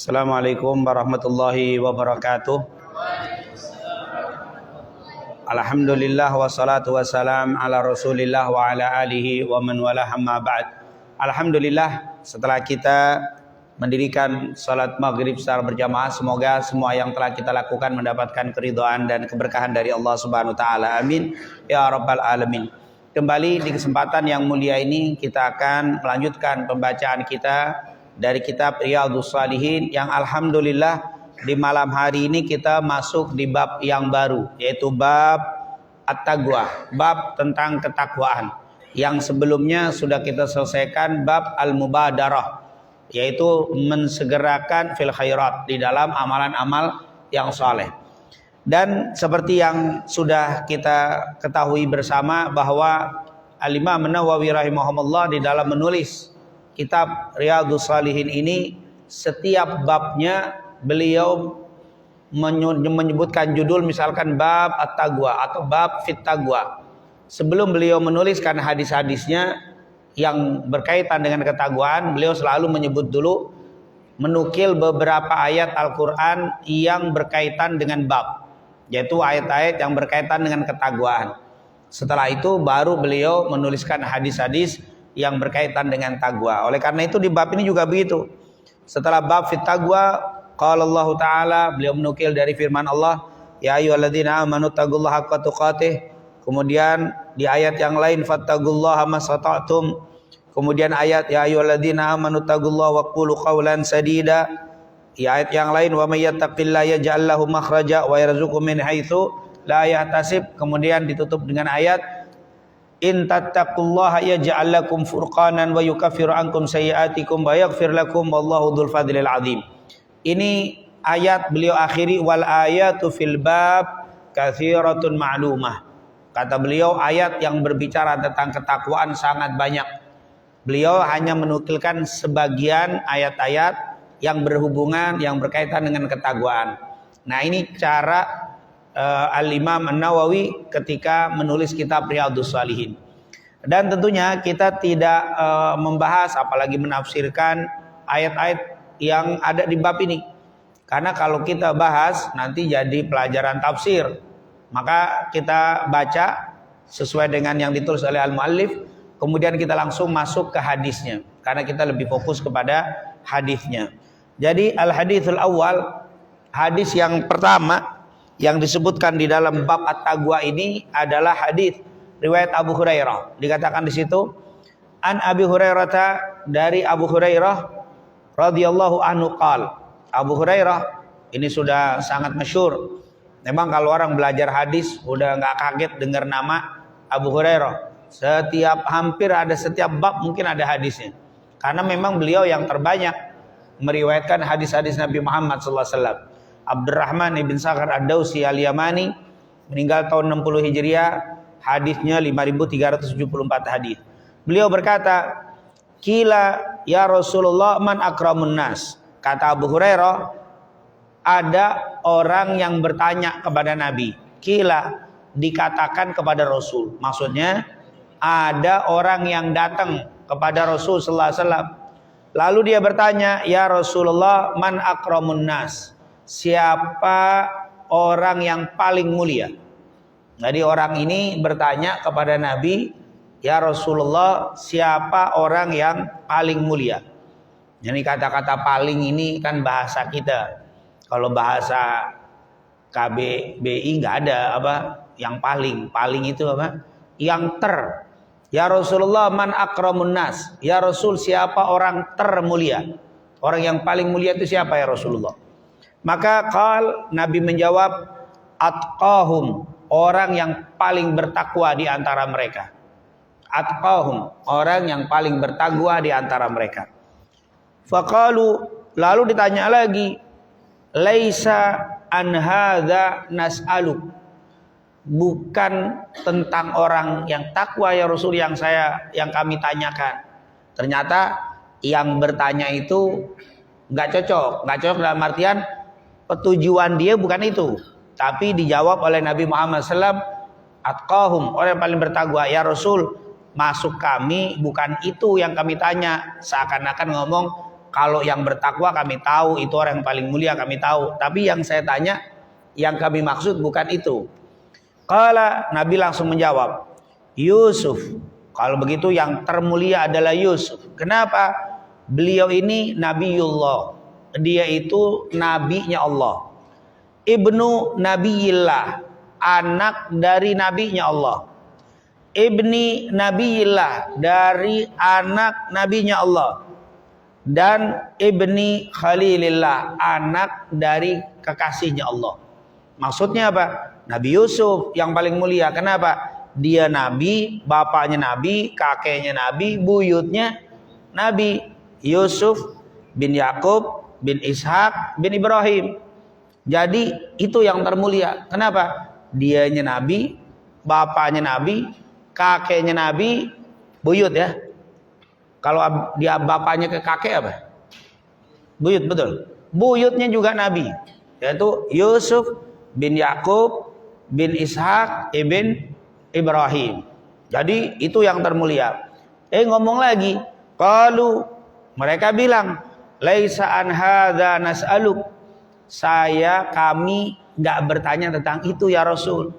Assalamualaikum warahmatullahi wabarakatuh. Alhamdulillah wassalatu wassalam ala Rasulillah wa ala alihi wa man wala amma ba'd. Alhamdulillah, setelah kita mendirikan salat maghrib secara berjamaah, semoga semua yang telah kita lakukan mendapatkan keridhaan dan keberkahan dari Allah Subhanahu wa taala. Amin ya rabbal alamin. Kembali di kesempatan yang mulia ini kita akan melanjutkan pembacaan kita dari kitab Riyadhus Shalihin yang alhamdulillah di malam hari ini kita masuk di bab yang baru, yaitu bab at-taqwa, bab tentang ketakwaan. Yang sebelumnya sudah kita selesaikan bab al-mubadarah, yaitu mensegerakan fil khairat, di dalam amalan-amal yang saleh. Dan seperti yang sudah kita ketahui bersama bahwa Al-Imam Nawawi rahimahullah di dalam menulis kitab Riyadhus Shalihin ini, setiap babnya beliau menyebutkan judul, misalkan bab at-taqwa atau bab fit taqwa. Sebelum beliau menuliskan hadis-hadisnya yang berkaitan dengan ketakwaan, beliau selalu menyebut dulu, menukil beberapa ayat Al-Quran yang berkaitan dengan bab, yaitu ayat-ayat yang berkaitan dengan ketakwaan. Setelah itu baru beliau menuliskan hadis-hadis yang berkaitan dengan taqwa. Oleh karena itu di bab ini juga begitu. Setelah bab fit taqwa, qala Allah Ta'ala, beliau menukil dari firman Allah, ya ayyuhalladzina amanu taqullaha haqqa tuqatih. Kemudian di ayat yang lain, fattaqullaha masata'tum. Kemudian ayat ya ayyuhalladzina amanu taqullaha wa qulu qawlan sadida. Di ayat yang lain, wa may yattaqillaha yaj'al lahu makhraja wa yarzuqhu min haitsu la yahtasib. Kemudian ditutup dengan ayat in tattaqullaha yaj'al lakum furqanan wa yukaffiru ankum sayyi'atikum wa yaghfir lakum wallahu dzul fadlil azim. Ini ayat beliau akhiri wal ayatu fil bab katsiratun ma'lumah. Kata beliau, ayat yang berbicara tentang ketakwaan sangat banyak. Beliau hanya menukilkan sebagian ayat-ayat yang berhubungan, yang berkaitan dengan ketakwaan. Nah, ini cara Al-Imam Nawawi ketika menulis kitab Riyadhus Shalihin. Dan tentunya kita tidak membahas apalagi menafsirkan ayat-ayat yang ada di bab ini. Karena kalau kita bahas nanti jadi pelajaran tafsir. Maka kita baca sesuai dengan yang ditulis oleh al-muallif, kemudian kita langsung masuk ke hadisnya. Karena kita lebih fokus kepada hadisnya. Jadi al-hadithul awal, hadis yang pertama yang disebutkan di dalam bab at-taqwa ini adalah hadis riwayat Abu Hurairah. Dikatakan di situ an Abi Hurairah, dari Abu Hurairah radhiyallahu anhu qala. Abu Hurairah ini sudah sangat masyhur. Memang kalau orang belajar hadis udah nggak kaget dengar nama Abu Hurairah. Hampir setiap bab mungkin ada hadisnya. Karena memang beliau yang terbanyak meriwayatkan hadis-hadis Nabi Muhammad sallallahu alaihi wasallam. Abdurrahman ibn Sakhar ad-Dawsi al-Yamani meninggal tahun 60 Hijriah, hadisnya 5374 hadis. Beliau berkata, "Qila ya Rasulullah man akramun nas." Kata Abu Hurairah, ada orang yang bertanya kepada Nabi. Qila, dikatakan kepada Rasul. Maksudnya ada orang yang datang kepada Rasul sallallahu alaihi wasallam. Lalu dia bertanya, "Ya Rasulullah, man akramun nas?" Siapa orang yang paling mulia? Jadi orang ini bertanya kepada Nabi, "Ya Rasulullah, siapa orang yang paling mulia?" Jadi kata-kata paling ini kan bahasa kita. Kalau bahasa KBBI nggak ada apa yang paling. Paling itu apa? Yang ter. Ya Rasulullah, man akramun nas? Ya Rasul, siapa orang termulia? Orang yang paling mulia itu siapa ya Rasulullah? Maka Nabi menjawab, atqahum, orang yang paling bertakwa di antara mereka. Atqahum, orang yang paling bertakwa di antara mereka. Faqalu, lalu ditanya lagi, laisa an hadza nas'alu. Bukan tentang orang yang takwa ya Rasul yang kami tanyakan. Ternyata yang bertanya itu nggak cocok dalam artian tujuan dia bukan itu, tapi dijawab oleh Nabi Muhammad SAW, atqahum, orang yang paling bertakwa. Ya Rasul, masuk kami bukan itu yang kami tanya. Seakan-akan ngomong Kalau yang bertakwa kami tahu, itu orang yang paling mulia kami tahu. Tapi yang saya tanya, yang kami maksud bukan itu. Qala, Nabi langsung menjawab, Yusuf. Kalau begitu yang termulia adalah Yusuf. Kenapa? Beliau ini Nabiullah. Dia itu nabinya Allah. Ibnu Nabiyillah, anak dari nabinya Allah. Ibni Nabiyillah, dari anak nabinya Allah. Dan Ibni Khalilillah, anak dari kekasihnya Allah. Maksudnya apa? Nabi Yusuf yang paling mulia. Kenapa? Dia nabi, bapaknya nabi, kakeknya nabi, buyutnya nabi. Yusuf bin Yakub bin Ishak bin Ibrahim. Jadi itu yang termulia. Kenapa? Dianya nabi, bapaknya nabi, kakeknya nabi, buyut ya. Kalau dia bapaknya ke kakek apa? Buyut, betul. Buyutnya juga nabi, yaitu Yusuf bin Yakub bin Ishak ibn Ibrahim. Jadi itu yang termulia. Ngomong lagi, qalu, mereka bilang, laisa an hadza nas'aluk. Kami enggak bertanya tentang itu ya Rasul.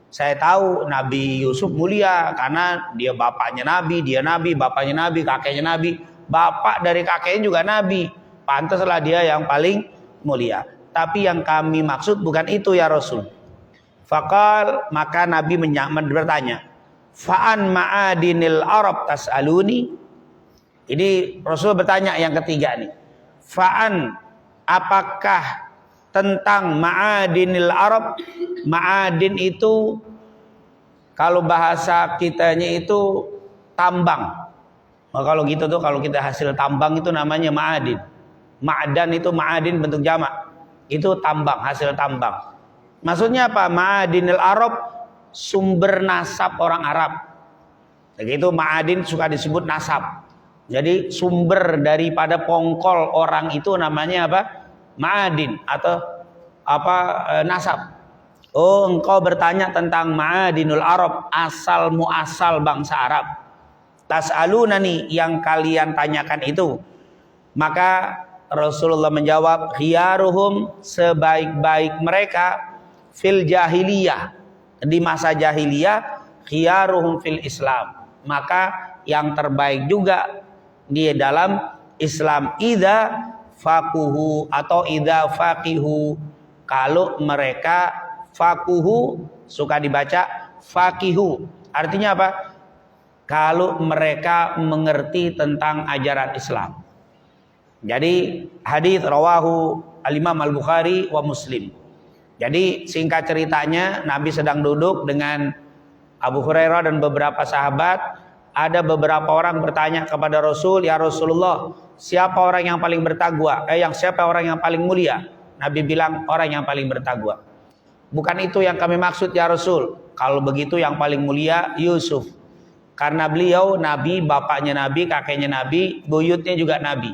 Saya tahu Nabi Yusuf mulia karena dia bapaknya nabi, dia nabi, bapaknya nabi, kakeknya nabi, bapak dari kakeknya juga nabi. Pantaslah dia yang paling mulia. Tapi yang kami maksud bukan itu ya Rasul. Faqal, maka Nabi bertanya, fa'an ma'adinil Arab tas'aluni. Ini Rasul bertanya yang ketiga nih. Fa'an, apakah tentang ma'adinil Arab? Ma'adin itu kalau bahasa kitanya itu tambang. Nah, kalau gitu tuh, kalau kita hasil tambang itu namanya ma'adin. Ma'dan itu ma'adin bentuk jamak. Itu tambang, hasil tambang. Maksudnya apa? Ma'adinil Arab, sumber nasab orang Arab. Begitu ma'adin suka disebut nasab. Jadi sumber daripada pongkol orang itu namanya apa? Ma'adin atau nasab. Oh, engkau bertanya tentang ma'adinul Arab, asal muasal bangsa Arab. Tas'alunani, yang kalian tanyakan itu. Maka Rasulullah menjawab, khiyaruhum, sebaik-baik mereka fil jahiliyah, di masa jahiliyah, khiyaruhum fil Islam, maka yang terbaik juga di dalam Islam, idza faquhu atau idza faqihu, kalau mereka faquhu, suka dibaca faqihu, artinya apa? Kalau mereka mengerti tentang ajaran Islam. Jadi hadis rawahu al-Imam Al-Bukhari wa Muslim. Jadi singkat ceritanya, Nabi sedang duduk dengan Abu Hurairah dan beberapa sahabat. Ada beberapa orang bertanya kepada Rasul, ya Rasulullah, siapa orang yang paling bertakwa? Siapa orang yang paling mulia? Nabi bilang, orang yang paling bertakwa. Bukan itu yang kami maksud ya Rasul. Kalau begitu yang paling mulia Yusuf. Karena beliau nabi, bapaknya nabi, kakeknya nabi, buyutnya juga nabi.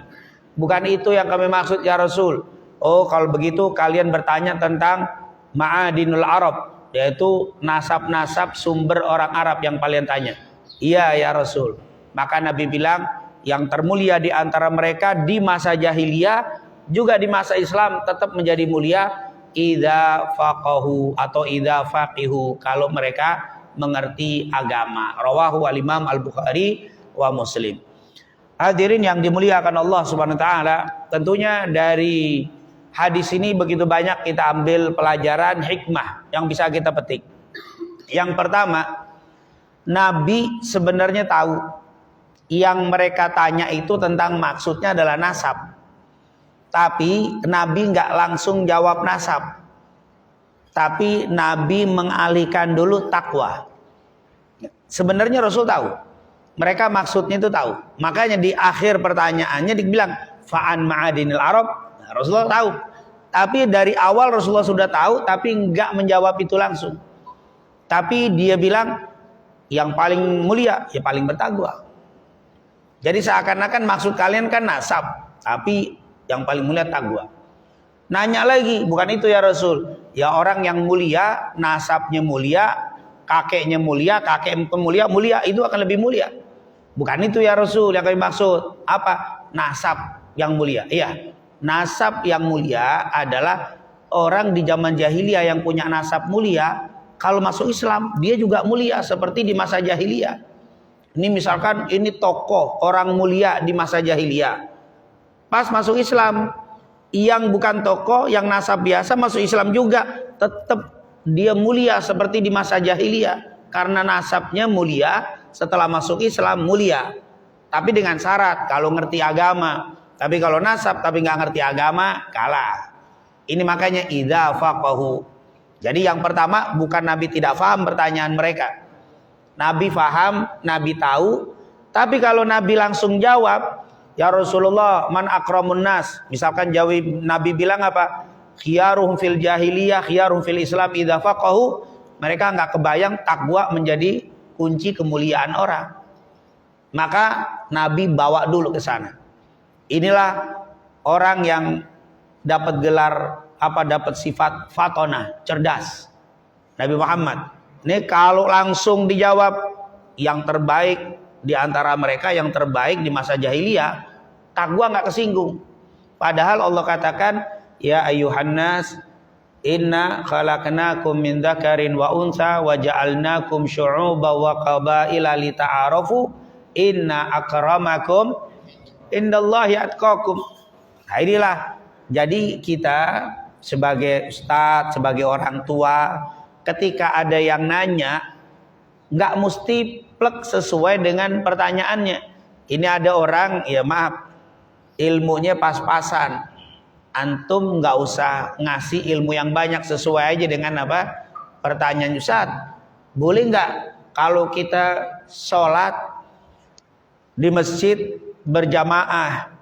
Bukan itu yang kami maksud ya Rasul. Oh, kalau begitu kalian bertanya tentang ma'adinul Arab, yaitu nasab-nasab sumber orang Arab yang kalian tanya. Iya ya Rasul. Maka Nabi bilang, yang termulia di antara mereka di masa jahiliyah juga di masa Islam tetap menjadi mulia, idza faqahu atau idza faqihu, kalau mereka mengerti agama. Rawahu al-Imam Al-Bukhari wa Muslim. Hadirin yang dimuliakan Allah Subhanahu wa taala, tentunya dari hadis ini begitu banyak kita ambil pelajaran hikmah yang bisa kita petik. Yang pertama, Nabi sebenarnya tahu yang mereka tanya itu tentang maksudnya adalah nasab. Tapi Nabi nggak langsung jawab nasab. Tapi Nabi mengalihkan dulu takwa. Sebenarnya Rasul tahu. Mereka maksudnya itu tahu. Makanya di akhir pertanyaannya dibilang fa'an ma'adinil Arab. Nah, Rasulullah tahu. Tapi dari awal Rasulullah sudah tahu, tapi enggak menjawab itu langsung. Tapi dia bilang yang paling mulia ya paling bertakwa. Jadi seakan-akan maksud kalian kan nasab, tapi yang paling mulia takwa. Nanya lagi, bukan itu ya Rasul. Ya orang yang mulia, nasabnya mulia, kakeknya mulia, kakek pemulia mulia, itu akan lebih mulia. Bukan itu ya Rasul yang kami maksud. Apa? Nasab. yang mulia. Iya, nasab yang mulia adalah orang di zaman jahiliyah yang punya nasab mulia, kalau masuk Islam dia juga mulia seperti di masa jahiliyah. Ini misalkan ini tokoh orang mulia di masa jahiliyah. Pas masuk Islam, yang bukan tokoh, yang nasab biasa masuk Islam juga, tetap dia mulia seperti di masa jahiliyah. Karena nasabnya mulia, setelah masuk Islam mulia. Tapi dengan syarat kalau ngerti agama. Tapi kalau nasab tapi nggak ngerti agama, kalah. Ini makanya idza faqahu. Jadi yang pertama bukan Nabi tidak paham pertanyaan mereka. Nabi paham, Nabi tahu. Tapi kalau Nabi langsung jawab, ya Rasulullah, man akramun nas. Misalkan Nabi bilang apa? Khiyaruhum fil jahiliyah, khiyaruhum fil Islam idza faqahu. Mereka nggak kebayang takwa menjadi kunci kemuliaan orang. Maka Nabi bawa dulu ke sana. Inilah orang yang dapat gelar dapat sifat fatona, cerdas. Nabi Muhammad. Ini kalau langsung dijawab yang terbaik di antara mereka, yang terbaik di masa jahiliyah, takwa nggak kesinggung. Padahal Allah katakan, ya ayuhan nas, inna khalaqnakum min dzakarin wa unsa wa ja'alnakum syu'uban wa qabaila lita'arafu inna akramakum indallahi atqakum. Nah inilah, jadi kita sebagai ustadz, sebagai orang tua, ketika ada yang nanya, nggak mesti plek sesuai dengan pertanyaannya. Ini ada orang, ya maaf, ilmunya pas-pasan. Antum nggak usah ngasih ilmu yang banyak, sesuai aja dengan apa pertanyaan Ustaz. Boleh nggak kalau kita sholat di masjid berjamaah,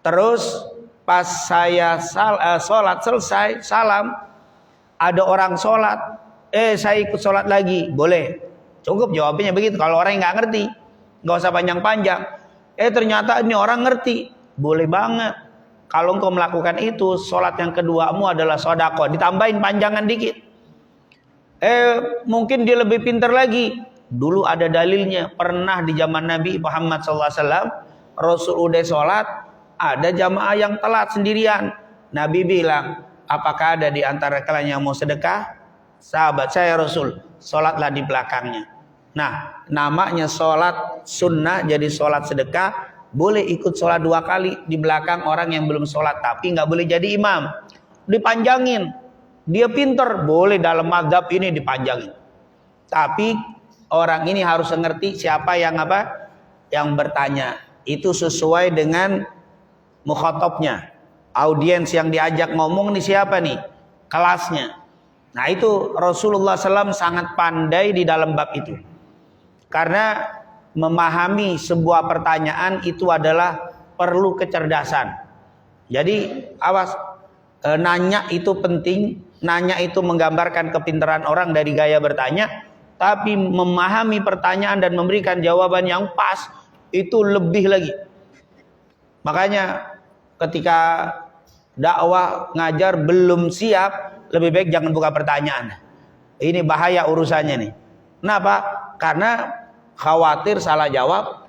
terus pas saya sholat selesai salam, ada orang sholat, saya ikut sholat lagi, boleh? Cukup jawabannya begitu. Kalau orang yang nggak ngerti, nggak usah panjang-panjang. Ternyata ini orang ngerti, boleh banget. Kalau engkau melakukan itu, sholat yang keduamu adalah sodako. Ditambahin panjangan dikit. Mungkin dia lebih pintar lagi. Dulu ada dalilnya. Pernah di zaman Nabi Muhammad SAW, Rasul udah sholat, ada jamaah yang telat sendirian. Nabi bilang, apakah ada di antara kalian yang mau sedekah? Sahabat saya Rasul, sholatlah di belakangnya. Nah, namanya sholat sunnah jadi sholat sedekah. Boleh ikut sholat 2 kali di belakang orang yang belum sholat, tapi nggak boleh jadi imam. Dipanjangin, dia pinter, boleh dalam mazhab ini dipanjangin. Tapi orang ini harus ngerti siapa yang yang bertanya. Itu sesuai dengan mukhatabnya, audiens yang diajak ngomong nih siapa nih, kelasnya. Nah itu Rasulullah SAW sangat pandai di dalam bab itu. Karena memahami sebuah pertanyaan itu adalah perlu kecerdasan. Jadi awas, nanya itu penting, nanya itu menggambarkan kepintaran orang dari gaya bertanya, tapi memahami pertanyaan dan memberikan jawaban yang pas itu lebih lagi. Makanya ketika dakwah ngajar belum siap, lebih baik jangan buka pertanyaan. Ini bahaya urusannya nih. Kenapa? Karena khawatir salah jawab,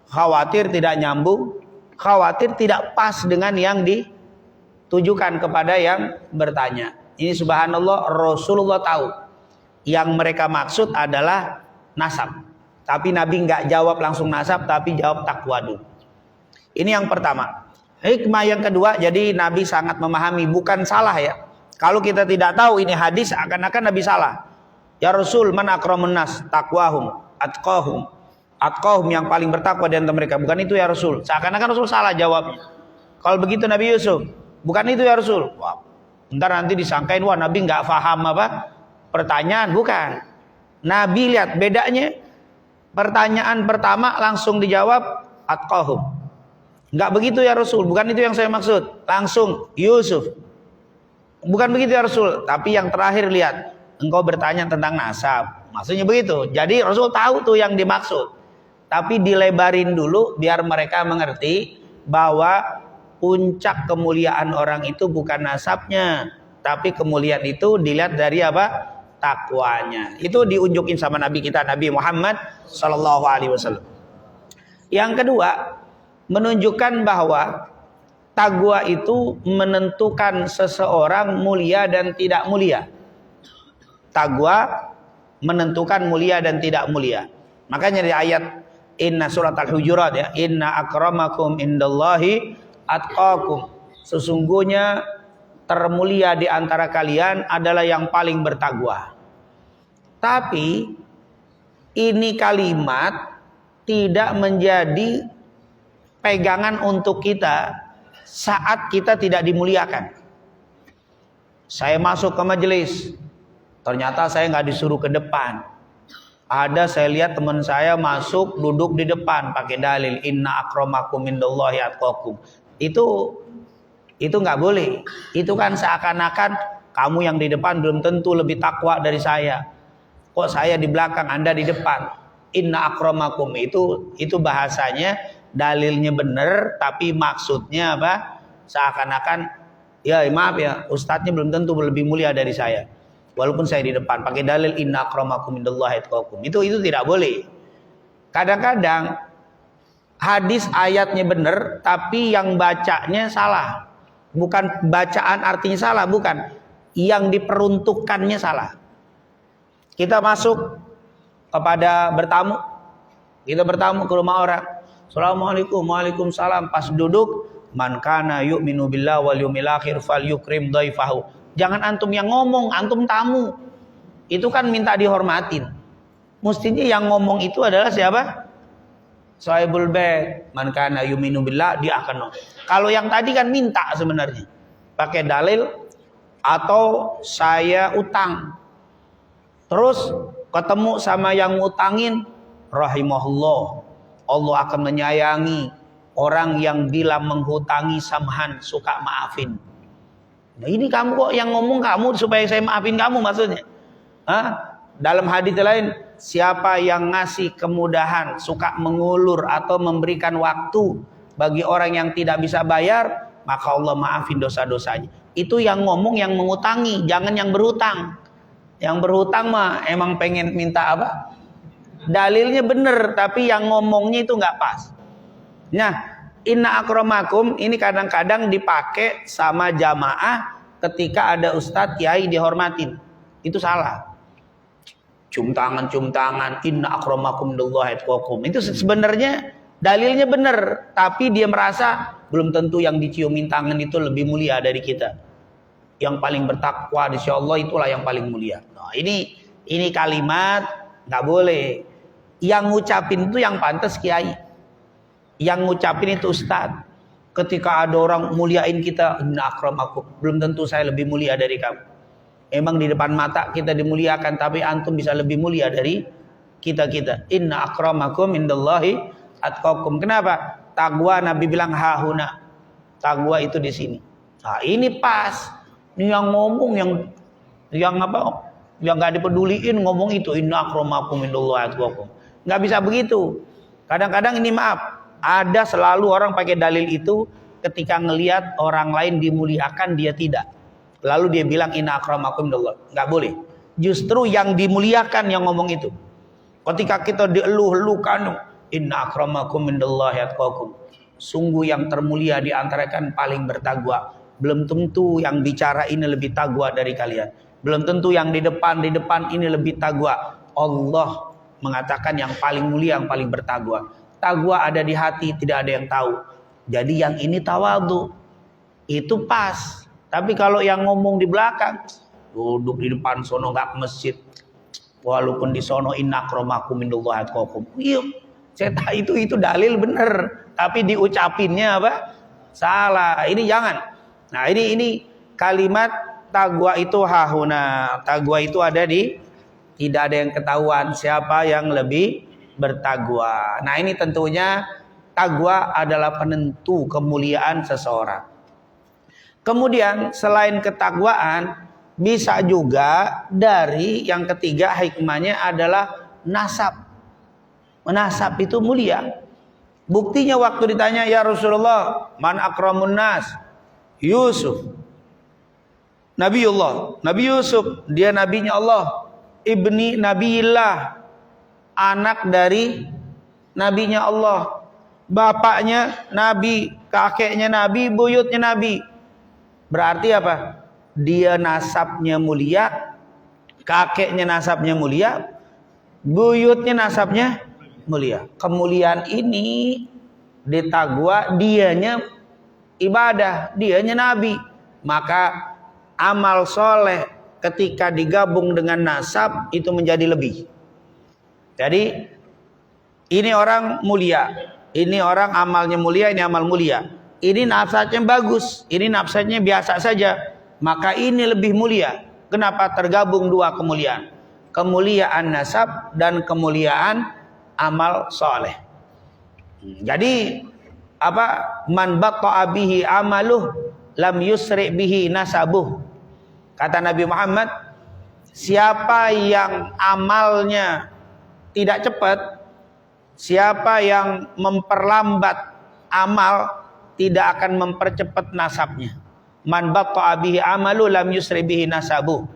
khawatir tidak nyambung, khawatir tidak pas dengan yang ditujukan kepada yang bertanya. Ini subhanallah, Rasulullah tahu yang mereka maksud adalah nasab. Tapi Nabi nggak jawab langsung nasab, tapi jawab takwa dulu. Ini yang pertama. Hikmah yang kedua, jadi Nabi sangat memahami, bukan salah ya. Kalau kita tidak tahu ini hadis, akan-akan Nabi salah. Ya Rasul, man akramun nas taqwahum atqahum yang paling bertakwa di antara mereka. Bukan itu ya Rasul. Seakan-akan Rasul salah jawabnya. Kalau begitu Nabi Yusuf, bukan itu ya Rasul. Wah, ntar nanti disangkain wah Nabi nggak paham pertanyaan. Bukan. Nabi lihat bedanya. Pertanyaan pertama langsung dijawab atqahum. Nggak begitu ya Rasul. Bukan itu yang saya maksud. Langsung Yusuf. Bukan begitu ya Rasul. Tapi yang terakhir lihat, engkau bertanya tentang nasab. Maksudnya begitu. Jadi Rasul tahu tuh yang dimaksud. Tapi dilebarin dulu biar mereka mengerti bahwa puncak kemuliaan orang itu bukan nasabnya, tapi kemuliaan itu dilihat dari takwanya. Itu diunjukin sama Nabi kita, Nabi Muhammad sallallahu alaihi wasallam. Yang kedua, menunjukkan bahwa Takwa itu menentukan seseorang mulia dan tidak mulia. Takwa menentukan mulia dan tidak mulia. Makanya di ayat Inna surat Al-Hujurat ya, Inna akramakum indallahi atqakum. Sesungguhnya termulia di antara kalian adalah yang paling bertakwa. Tapi ini kalimat tidak menjadi pegangan untuk kita saat kita tidak dimuliakan. Saya masuk ke majelis, ternyata saya nggak disuruh ke depan. Ada saya lihat teman saya masuk duduk di depan pakai dalil inna akramakum indallahi atqakum. Itu nggak boleh. Itu kan seakan-akan kamu yang di depan belum tentu lebih takwa dari saya. Kok saya di belakang, Anda di depan? Inna akramakum itu bahasanya dalilnya benar, tapi maksudnya apa? Seakan-akan ya maaf ya, ustadznya belum tentu lebih mulia dari saya. Walaupun saya di depan pakai dalil inna akramakum indallahi atqakum. Itu tidak boleh. Kadang-kadang hadis ayatnya benar, tapi yang bacanya salah. Bukan bacaan artinya salah, bukan. Yang diperuntukkannya salah. Kita masuk kepada bertamu. Kita bertamu ke rumah orang. Assalamualaikum, waalaikumsalam. Pas duduk, man kana yu'minu billahi wal yawmil akhir falyukrim dhaifahu. Jangan antum yang ngomong, antum tamu. Itu kan minta dihormatin. Mestinya yang ngomong itu adalah siapa? Sahibul bait. Man kana yu'minu billahi, dia akan. Kalau yang tadi kan minta sebenarnya. Pakai dalil atau saya utang. Terus ketemu sama yang ngutangin, rahimahullah. Allah akan menyayangi orang yang bila menghutangi samhan suka maafin. Nah ini kamu kok yang ngomong kamu supaya saya maafin kamu maksudnya? Hah? Dalam hadis lain, siapa yang ngasih kemudahan, suka mengulur atau memberikan waktu bagi orang yang tidak bisa bayar, maka Allah maafin dosa-dosanya. Itu yang ngomong yang mengutangi, jangan yang berhutang. Yang berhutang mah emang pengen minta apa? Dalilnya benar, tapi yang ngomongnya itu nggak pas. Nah, inna akramakum ini kadang-kadang dipakai sama jamaah ketika ada ustadz kiai dihormatin. Itu salah. Cium tangan, inna akramakum indallahi atqakum. Itu sebenarnya dalilnya benar, tapi dia merasa belum tentu yang diciumin tangan itu lebih mulia dari kita. Yang paling bertakwa insya Allah itulah yang paling mulia. Nah, ini kalimat nggak boleh. Yang ngucapin itu yang pantas kiai. Yang ngucapin itu ustaz. Ketika ada orang muliain kita, inna akramakum, belum tentu saya lebih mulia dari kamu. Emang di depan mata kita dimuliakan, tapi antum bisa lebih mulia dari kita. Inna akramakum indallahi atqakum. Kenapa? Takwa Nabi bilang hahuna. Takwa itu di sini. Nah, ini pas. Ini yang ngomong yang apa? Yang nggak dipeduliin ngomong itu inna akramakum indallahi atqakum. Nggak bisa begitu. Kadang-kadang ini maaf, ada selalu orang pakai dalil itu ketika ngelihat orang lain dimuliakan dia tidak. Lalu dia bilang inna akramakum indallah. Nggak boleh. Justru yang dimuliakan yang ngomong itu. Ketika kita dieluh-elukan inna akramakum indallahi atqakum. Sungguh yang termulia di antara kan paling bertakwa. Belum tentu yang bicara ini lebih takwa dari kalian. Belum tentu yang di depan ini lebih takwa. Allah mengatakan yang paling mulia, yang paling bertakwa. Takwa ada di hati, tidak ada yang tahu. Jadi yang ini tawadhu. Itu pas. Tapi kalau yang ngomong di belakang, duduk di depan sono gak ke masjid. Walaupun di sono inna akramakum indallahi atqakum. Iya, itu dalil bener. Tapi diucapinnya apa? Salah. Ini jangan. Nah ini kalimat takwa itu hahuna. Takwa itu ada di, tidak ada yang ketahuan siapa yang lebih bertakwa. Nah ini tentunya takwa adalah penentu kemuliaan seseorang. Kemudian selain ketakwaan, bisa juga dari yang ketiga hikmahnya adalah nasab. Nasab itu mulia. Buktinya waktu ditanya ya Rasulullah, man akramun nas? Yusuf. Nabi Yusuf, dia nabinya Allah. Ibni Nabiillah, anak dari nabinya Allah. bapaknya Nabi, kakeknya Nabi, buyutnya Nabi. Berarti apa? Dia nasabnya mulia, kakeknya nasabnya mulia, buyutnya nasabnya mulia. Kemuliaan ini ditagwa, dianya ibadah, dianya Nabi. Maka amal soleh ketika digabung dengan nasab itu menjadi lebih. Jadi ini orang mulia, ini orang amalnya mulia, ini amal mulia. Ini nasabnya bagus, ini nasabnya biasa saja, maka ini lebih mulia. Kenapa? Tergabung dua kemuliaan, kemuliaan nasab dan kemuliaan amal soleh. Jadi apa? Man batta'a bihi amaluh lam yusri bihi nasabuh. Kata Nabi Muhammad, siapa yang amalnya tidak cepat, siapa yang memperlambat amal, tidak akan mempercepat nasabnya. Man batta'a bihi amalu lam yusri bihi nasabuh.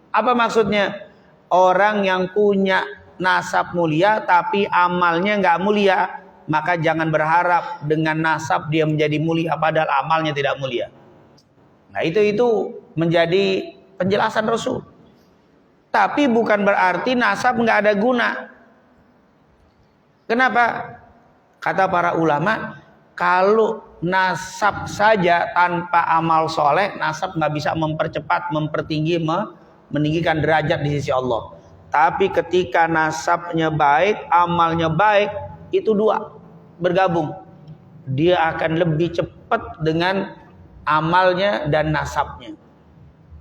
Apa maksudnya? Orang yang punya nasab mulia tapi amalnya nggak mulia, maka jangan berharap dengan nasab dia menjadi mulia padahal amalnya tidak mulia. Nah itu menjadi penjelasan Rasul. Tapi bukan berarti nasab nggak ada guna. Kenapa? Kata para ulama, kalau nasab saja tanpa amal soleh, nasab nggak bisa mempercepat, mempertinggi, meninggikan derajat di sisi Allah. Tapi ketika nasabnya baik, amalnya baik, itu dua bergabung, dia akan lebih cepat dengan amalnya dan nasabnya.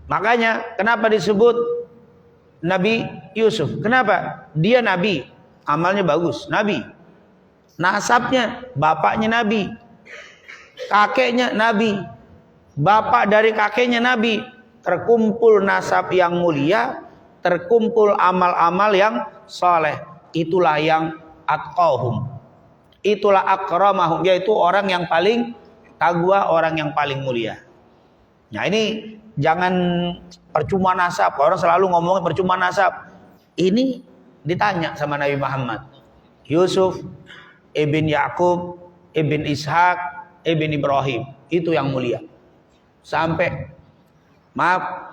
Makanya kenapa disebut Nabi Yusuf? Kenapa? Dia Nabi, amalnya bagus, Nabi. Nasabnya bapaknya Nabi, kakeknya Nabi, bapak dari kakeknya Nabi. Terkumpul nasab yang mulia, terkumpul amal-amal yang soleh. Itulah yang atqahum, itulah akramahum, yaitu orang yang paling taqwa, orang yang paling mulia. Nah ini jangan percuma nasab. Orang selalu ngomongin percuma nasab. Ini ditanya sama Nabi Muhammad, Yusuf ibn Yakub ibn Ishak ibn Ibrahim, itu yang mulia. Sampai maaf,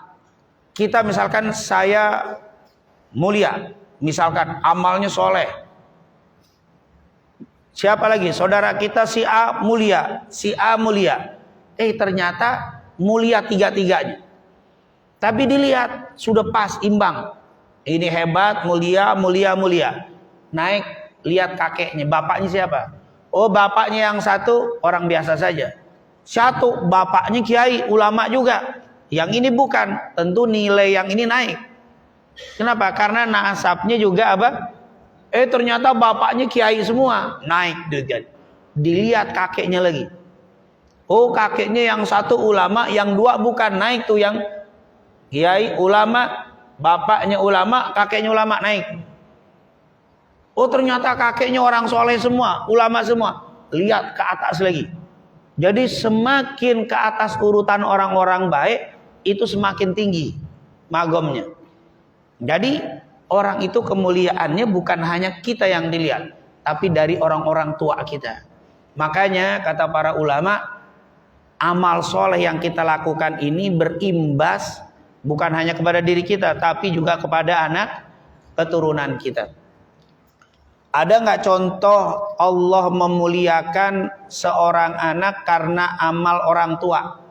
kita misalkan saya mulia, misalkan amalnya soleh. Siapa lagi? Saudara kita si A mulia, si A mulia. Ternyata mulia tiga-tiganya. Tapi dilihat sudah pas, imbang. Ini hebat, mulia, mulia, mulia. Naik, lihat kakeknya, bapaknya siapa? Oh, bapaknya yang satu orang biasa saja. Satu bapaknya kiai, ulama juga. Yang ini bukan, tentu nilai yang ini naik. Kenapa? Karena nasabnya juga apa? Ternyata bapaknya kiai semua, naik derajat. Dilihat kakeknya lagi. Oh, kakeknya yang satu ulama, yang dua bukan, naik tuh yang kiai ulama, bapaknya ulama, kakeknya ulama, naik. Oh, ternyata kakeknya orang soleh semua, ulama semua. Lihat ke atas lagi. Jadi semakin ke atas urutan orang-orang baik, itu semakin tinggi magomnya. Jadi orang itu kemuliaannya bukan hanya kita yang dilihat, tapi dari orang-orang tua kita. Makanya kata para ulama, amal soleh yang kita lakukan ini berimbas bukan hanya kepada diri kita, tapi juga kepada anak keturunan kita. Ada nggak contoh Allah memuliakan seorang anak karena amal orang tua?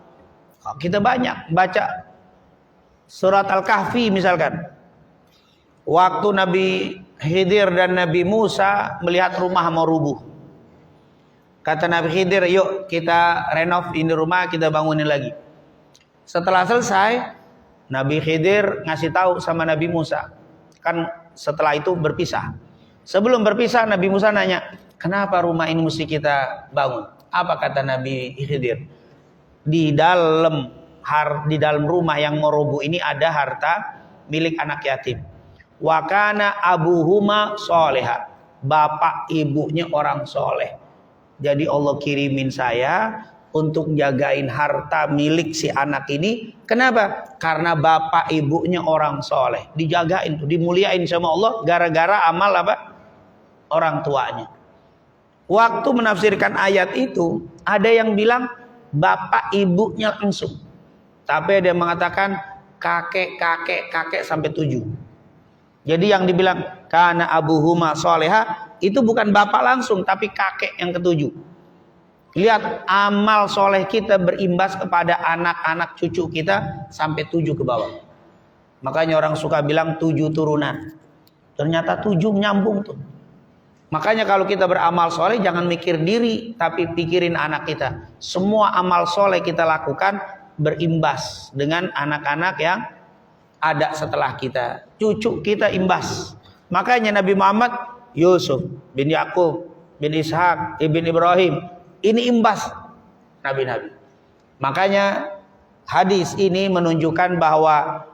Kita banyak baca surat Al-Kahfi misalkan. Waktu Nabi Khidir dan Nabi Musa melihat rumah mau rubuh. Kata Nabi Khidir, yuk kita renov ini rumah, kita bangunin lagi. Setelah selesai, Nabi Khidir ngasih tahu sama Nabi Musa. Kan setelah itu berpisah. Sebelum berpisah, Nabi Musa nanya, kenapa rumah ini mesti kita bangun? Apa kata Nabi Khidir? Di dalam rumah yang mau rubuh ini ada harta milik anak yatim. Wa kana abuhuma sholeha, bapak ibunya orang soleh. Jadi Allah kirimin saya untuk jagain harta milik si anak ini. Kenapa? Karena bapak ibunya orang soleh. Dijagain tuh, dimuliain sama Allah gara-gara amal apa? Orang tuanya. Waktu menafsirkan ayat itu, ada yang bilang bapak ibunya langsung. Tapi ada yang mengatakan kakek sampai 7. Jadi yang dibilang kana abuhuma soleha itu bukan bapak langsung, tapi kakek yang ke-7. Lihat amal soleh kita berimbas kepada anak-anak cucu kita sampai 7 ke bawah. Makanya orang suka bilang 7 turunan. Ternyata 7 nyambung tuh. Makanya kalau kita beramal soleh jangan mikir diri, tapi pikirin anak kita. Semua amal soleh kita lakukan berimbas dengan anak-anak yang ada setelah kita. Cucu kita imbas. Makanya Nabi Muhammad, Yusuf bin Yakub bin Ishak ibn Ibrahim, ini imbas nabi-nabi. Makanya hadis ini menunjukkan bahwa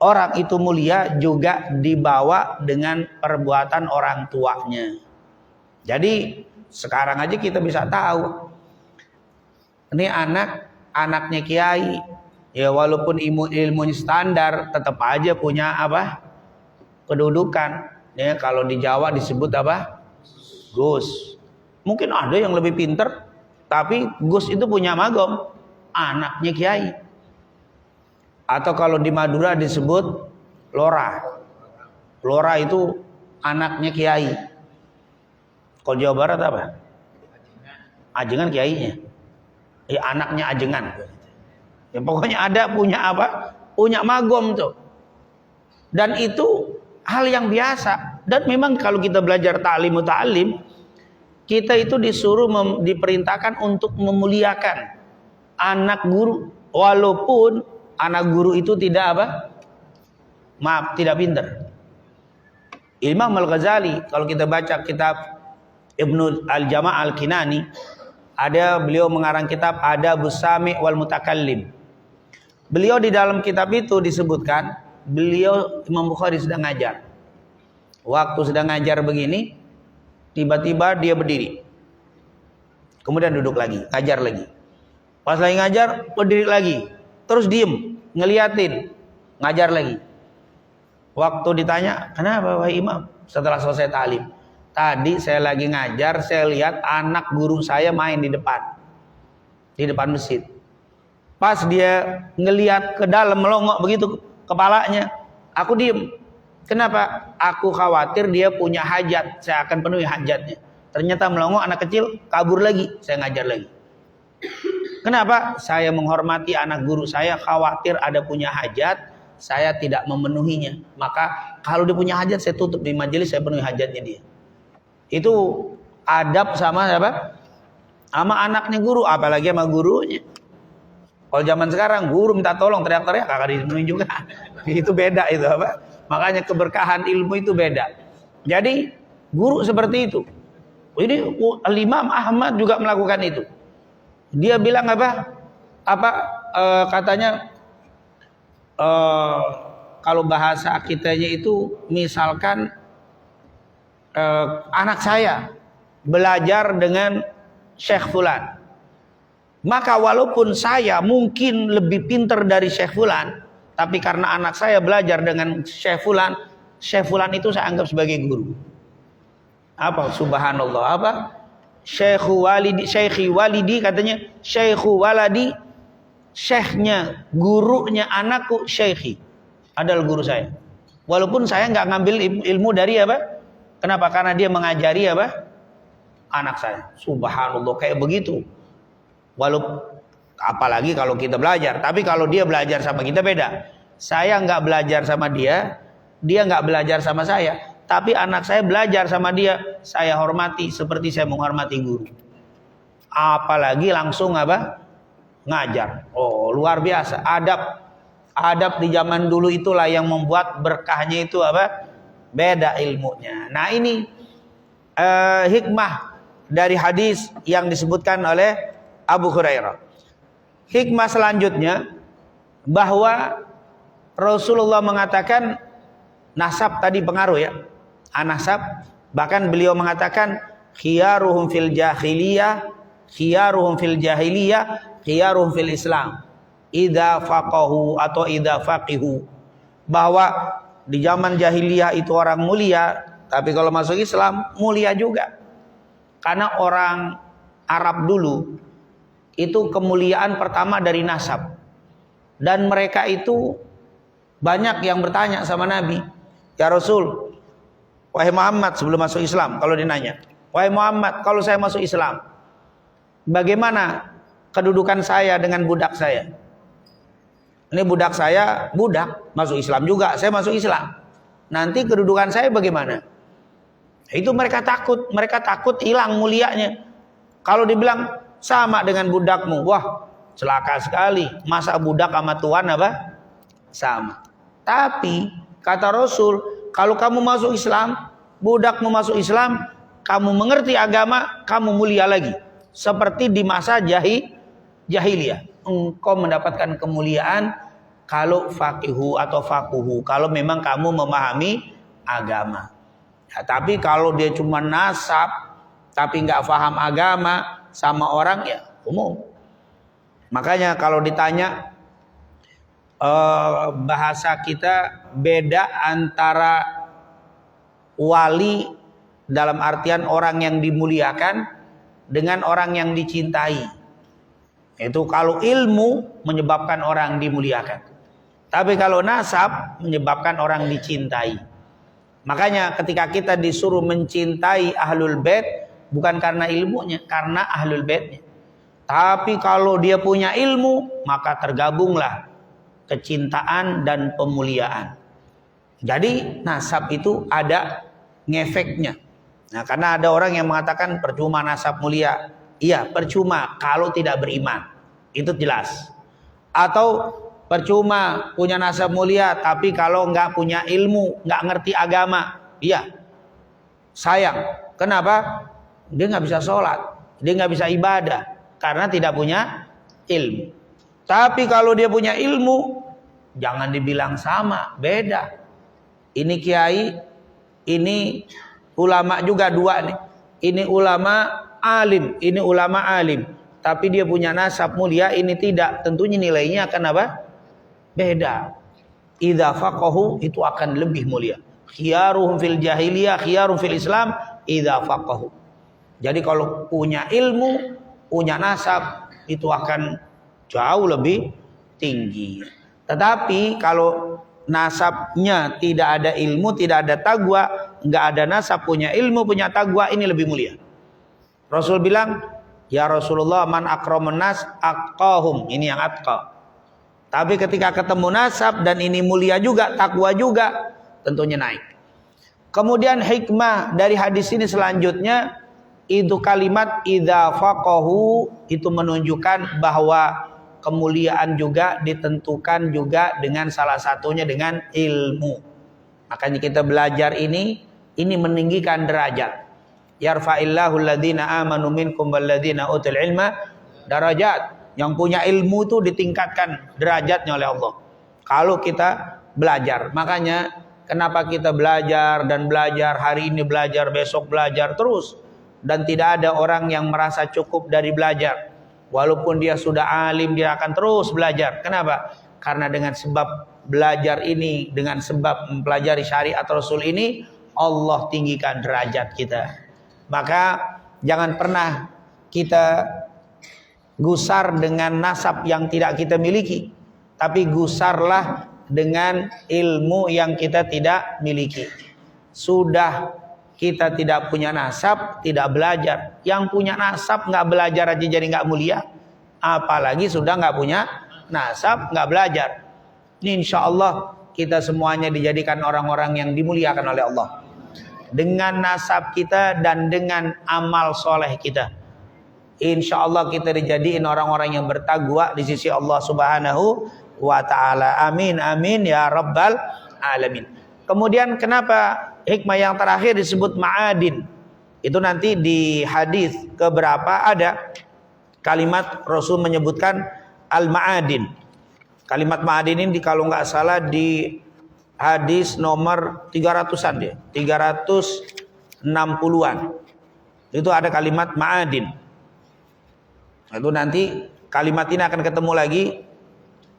orang itu mulia juga dibawa dengan perbuatan orang tuanya. Jadi sekarang aja kita bisa tahu ini anaknya kiai, ya walaupun ilmunya standar tetap aja punya apa? Kedudukan. Ya kalau di Jawa disebut apa? Gus. Mungkin ada yang lebih pinter, tapi Gus itu punya magom, anaknya kiai. Atau kalau di Madura disebut Lora. Lora itu anaknya kiai. Kalau Jawa Barat apa? Ajengan kiainya. Ya anaknya ajengan. Ya pokoknya ada punya apa? Punya magom tuh. Dan itu hal yang biasa. Dan memang kalau kita belajar ta'lim, kita itu disuruh diperintahkan untuk memuliakan anak guru, walaupun anak guru itu tidak apa? Maaf, tidak pintar. Imam Al-Ghazali, kalau kita baca kitab Ibnu Al-Jama' Al-Kinani, beliau mengarang kitab Adabus Sami' wal Mutakallim. Beliau di dalam kitab itu disebutkan, beliau Imam Bukhari sedang ngajar. Waktu sedang ngajar begini, tiba-tiba dia berdiri. Kemudian duduk lagi, ngajar lagi. Pas lagi ngajar, berdiri lagi. Terus diem, ngeliatin, ngajar lagi. Waktu ditanya, kenapa wahai imam? Setelah selesai ta'lim, tadi saya lagi ngajar, saya lihat anak guru saya main di depan masjid. Pas dia ngeliat ke dalam, melongok begitu kepalanya, aku diem. Kenapa? Aku khawatir dia punya hajat, saya akan penuhi hajatnya. Ternyata melongok, anak kecil kabur lagi, saya ngajar lagi. Kenapa? Saya menghormati anak guru saya, khawatir ada punya hajat, saya tidak memenuhinya. Maka kalau dia punya hajat, saya tutup di majelis, saya penuhi hajatnya dia. Itu adab sama apa? Sama anaknya guru, apalagi sama gurunya. Kalau zaman sekarang guru minta tolong teriak-teriak kagak dipenuhi juga. Itu beda itu apa? Makanya keberkahan ilmu itu beda. Jadi guru seperti itu. Ini Imam Ahmad juga melakukan itu. Dia bilang apa? Katanya kalau bahasa kitanya itu misalkan anak saya belajar dengan Syekh Fulan, maka walaupun saya mungkin lebih pintar dari Syekh Fulan, tapi karena anak saya belajar dengan Syekh Fulan itu saya anggap sebagai guru. Apa? Subhanallah. Apa? Syekhi walidi katanya, Syekhu waladi, syekhnya, gurunya anakku, syekhi adalah guru saya. Walaupun saya nggak ngambil ilmu dari apa? Kenapa? Karena dia mengajari apa? Anak saya. Subhanallah, kayak begitu. Walaupun apalagi kalau kita belajar, tapi kalau dia belajar sama kita beda. Saya nggak belajar sama dia, dia nggak belajar sama saya. Tapi anak saya belajar sama dia, saya hormati seperti saya menghormati guru. Apalagi langsung apa? Ngajar. Oh, luar biasa. Adab di zaman dulu itulah yang membuat berkahnya itu apa? Beda ilmunya. Nah, ini hikmah dari hadis yang disebutkan oleh Abu Hurairah. Hikmah selanjutnya bahwa Rasulullah mengatakan nasab tadi pengaruh ya. Nasab, bahkan beliau mengatakan khiyaruhum fil jahiliyah, khiyaruhum fil Islam. Idza faqahu atau idza faqihu. Bahwa di zaman jahiliyah itu orang mulia, tapi kalau masuk Islam mulia juga. Karena orang Arab dulu itu kemuliaan pertama dari nasab. Dan mereka itu banyak yang bertanya sama Nabi, "Ya Rasul, wahai Muhammad," sebelum masuk Islam kalau dinanya, "Wahai Muhammad, kalau saya masuk Islam, bagaimana kedudukan saya dengan budak saya? Ini budak saya, budak masuk Islam juga, saya masuk Islam. Nanti kedudukan saya bagaimana?" Itu mereka takut hilang mulianya. Kalau dibilang sama dengan budakmu, wah celaka sekali. Masa budak sama tuan apa? Sama. Tapi kata Rasul, kalau kamu masuk Islam, budakmu masuk Islam, kamu mengerti agama, kamu mulia lagi. Seperti di masa jahiliyah. Engkau mendapatkan kemuliaan kalau faqihu atau faquhu, kalau memang kamu memahami agama. Ya, tapi kalau dia cuma nasab tapi nggak paham agama sama orang, ya umum. Makanya kalau ditanya bahasa kita beda antara wali dalam artian orang yang dimuliakan dengan orang yang dicintai. Itu kalau ilmu menyebabkan orang dimuliakan, tapi kalau nasab menyebabkan orang dicintai. Makanya ketika kita disuruh mencintai ahlul bait, bukan karena ilmunya, karena ahlul baitnya. Tapi kalau dia punya ilmu, maka tergabunglah kecintaan dan pemuliaan. Jadi nasab itu ada ngefeknya. Nah, karena ada orang yang mengatakan percuma nasab mulia. Iya, percuma kalau tidak beriman. Itu jelas. Atau percuma punya nasab mulia tapi kalau nggak punya ilmu, nggak ngerti agama, iya, sayang. Kenapa? Dia nggak bisa sholat, dia nggak bisa ibadah karena tidak punya ilmu. Tapi kalau dia punya ilmu, jangan dibilang sama, beda. Ini kiai, ini ulama juga dua nih. Ini ulama alim, ini ulama alim. Tapi dia punya nasab mulia, ini tidak. Tentunya nilainya akan apa? Beda. Idza faqahu, itu akan lebih mulia. Khiyaruhum fil jahiliyah, khiyaruhum fil Islam idza faqahu. Jadi kalau punya ilmu, punya nasab, itu akan jauh lebih tinggi. Tetapi kalau nasabnya tidak ada ilmu, tidak ada taqwa, enggak ada nasab, punya ilmu, punya taqwa, ini lebih mulia. Rasul bilang, "Ya Rasulullah, man akramun nas aqahum." Ini yang atqa. Tapi ketika ketemu nasab dan ini mulia juga, takwa juga, tentunya naik. Kemudian hikmah dari hadis ini selanjutnya, itu kalimat idza faqahu, itu menunjukkan bahwa kemuliaan juga ditentukan juga dengan salah satunya dengan ilmu. Makanya kita belajar ini meninggikan derajat. Yarfa'illahu alladhina amanu minkum walladhina utul ilma darajat. Yang punya ilmu itu ditingkatkan derajatnya oleh Allah kalau kita belajar. Makanya kenapa kita belajar dan belajar, hari ini belajar, besok belajar terus, dan tidak ada orang yang merasa cukup dari belajar. Walaupun dia sudah alim, dia akan terus belajar. Kenapa? Karena dengan sebab belajar ini, dengan sebab mempelajari syariat Rasul ini, Allah tinggikan derajat kita. Maka jangan pernah kita gusar dengan nasab yang tidak kita miliki, tapi gusarlah dengan ilmu yang kita tidak miliki. Sudah kita tidak punya nasab, tidak belajar. Yang punya nasab nggak belajar aja jadi nggak mulia, apalagi sudah nggak punya nasab, nggak belajar. Ini insya Allah kita semuanya dijadikan orang-orang yang dimuliakan oleh Allah dengan nasab kita dan dengan amal soleh kita. Insya Allah kita dijadiin orang-orang yang bertakwa di sisi Allah Subhanahu wa ta'ala. Amin, amin ya rabbal alamin. Kemudian kenapa hikmah yang terakhir disebut ma'adin? Itu nanti di hadis keberapa ada kalimat Rasul menyebutkan al-ma'adin. Kalimat ma'adin ini kalau nggak salah di hadis nomor 300-an dia, 360-an. Itu ada kalimat ma'adin. Itu nanti kalimat ini akan ketemu lagi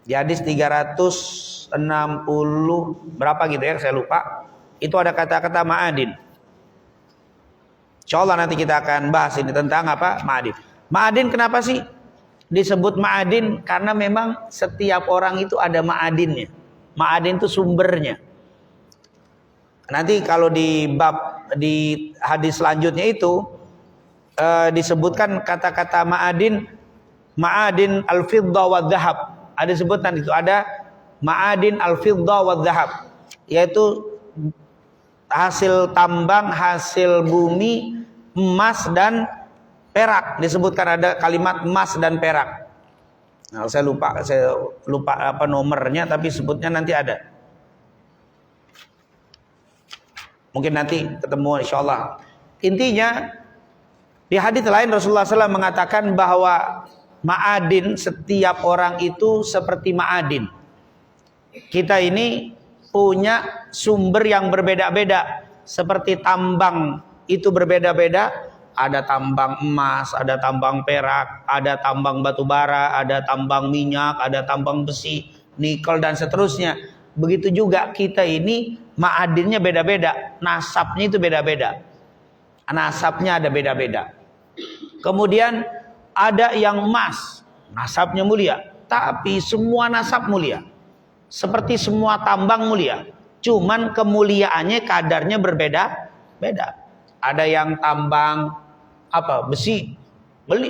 di hadis 360 berapa gitu ya, saya lupa. Itu ada kata-kata ma'adin. Insyaallah nanti kita akan bahas ini tentang apa? Ma'adin. Ma'adin kenapa sih disebut ma'adin? Karena memang setiap orang itu ada ma'adinnya. Ma'adin itu sumbernya. Nanti kalau di hadis selanjutnya itu disebutkan kata-kata ma'adin al-fiddah wa dhahab. Ada sebutan itu, ada ma'adin al-fiddah wa dhahab, yaitu hasil tambang, hasil bumi, emas dan perak. Disebutkan ada kalimat emas dan perak. Nah, saya lupa apa nomornya, tapi sebutnya nanti ada. Mungkin nanti ketemu insyaallah. Intinya di hadis lain Rasulullah SAW mengatakan bahwa ma'adin, setiap orang itu seperti ma'adin. Kita ini punya sumber yang berbeda-beda. Seperti tambang itu berbeda-beda. Ada tambang emas, ada tambang perak, ada tambang batu bara, ada tambang minyak, ada tambang besi, nikel dan seterusnya. Begitu juga kita ini ma'adinnya beda-beda. Nasabnya itu beda-beda. Nasabnya ada beda-beda. Kemudian ada yang emas, nasabnya mulia. Tapi semua nasab mulia. Seperti semua tambang mulia. Cuman kemuliaannya kadarnya berbeda-beda. Ada yang tambang besi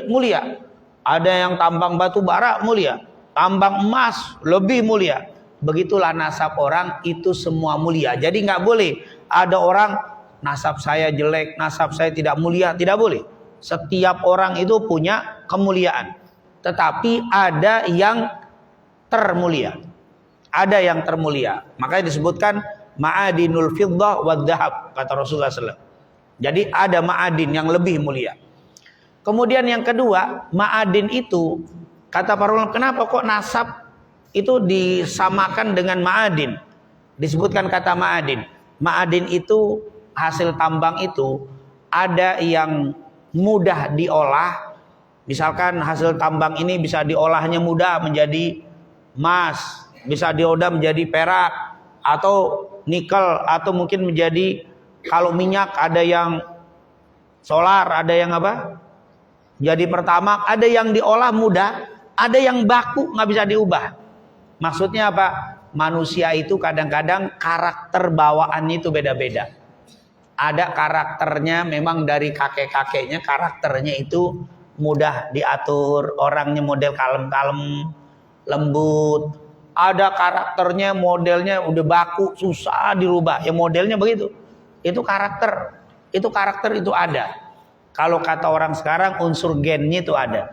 mulia. Ada yang tambang batu bara mulia. Tambang emas lebih mulia. Begitulah nasab orang itu semua mulia. Jadi nggak boleh ada orang nasab saya jelek, nasab saya tidak mulia. Tidak boleh. Setiap orang itu punya kemuliaan. Tetapi ada yang termulia. Ada yang termulia. Makanya disebutkan ma'adinul fiddah wa dhahab, kata Rasulullah SAW. Jadi ada ma'adin yang lebih mulia. Kemudian yang kedua, ma'adin itu, kata para ulama, kenapa kok nasab itu disamakan dengan ma'adin? Disebutkan kata ma'adin. Ma'adin itu, hasil tambang itu, ada yang mudah diolah. Misalkan hasil tambang ini bisa diolahnya mudah menjadi emas, bisa diolah menjadi perak atau nikel, atau mungkin menjadi, kalau minyak ada yang solar, ada yang jadi pertamax, ada yang diolah mudah, ada yang baku nggak bisa diubah. Maksudnya apa? Manusia itu kadang-kadang karakter bawaannya itu beda-beda. Ada karakternya memang dari kakek-kakeknya, karakternya itu mudah diatur, orangnya model kalem-kalem, lembut. Ada karakternya modelnya udah baku, susah dirubah. Ya modelnya begitu. Itu karakter. Itu karakter itu ada. Kalau kata orang sekarang unsur gennya itu ada.